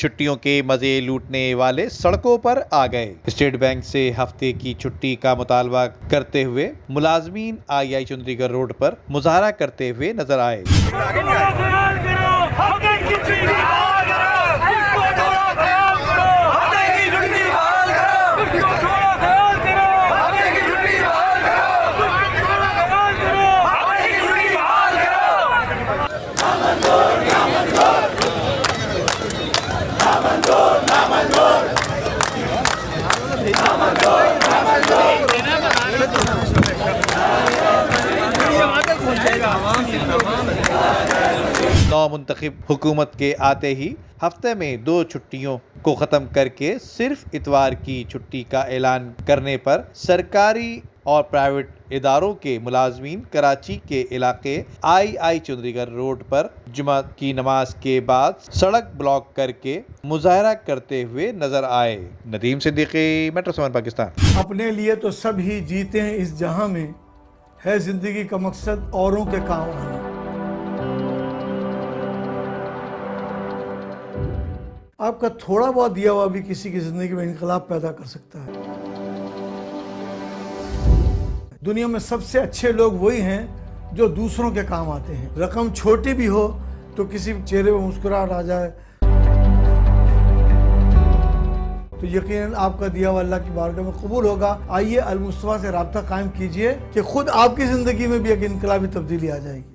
छुट्टियों के मजे लूटने वाले सड़कों पर आ गए। स्टेट बैंक से हफ्ते की छुट्टी का मुतालबा करते हुए मुलाजमीन आई चुंदरीगढ़ रोड पर मुजाहरा करते हुए नजर आए। नौमुंतखब हुकूमत के आते ही हफ्ते में 2 छुट्टियों को खत्म करके सिर्फ इतवार की छुट्टी का ऐलान करने पर सरकारी और प्राइवेट इदारों के मुलाजमीन कराची के इलाके आई चुंदरीगढ़ रोड पर जुमा की नमाज के बाद सड़क ब्लॉक करके मुजाहरा करते हुए नजर आए। नदीम सिद्दीकी, मेट्रो 7 पाकिस्तान। अपने लिए तो सब ही जीते हैं इस जहां में, है जिंदगी का मकसद औरों के काम आना। आपका थोड़ा बहुत दिया हुआ भी किसी की जिंदगी में इनकलाब पैदा कर सकता है। दुनिया में सबसे अच्छे लोग वही हैं जो दूसरों के काम आते हैं। रकम छोटी भी हो तो किसी चेहरे पर मुस्कुराहट आ जाए तो यकीनन आपका दिया हुआ अल्लाह की बारगाह में कबूल होगा। आइए अल मुस्तफा से राब्ता कायम कीजिए कि खुद आपकी जिंदगी में भी एक इनकलाबी तब्दीली आ जाएगी।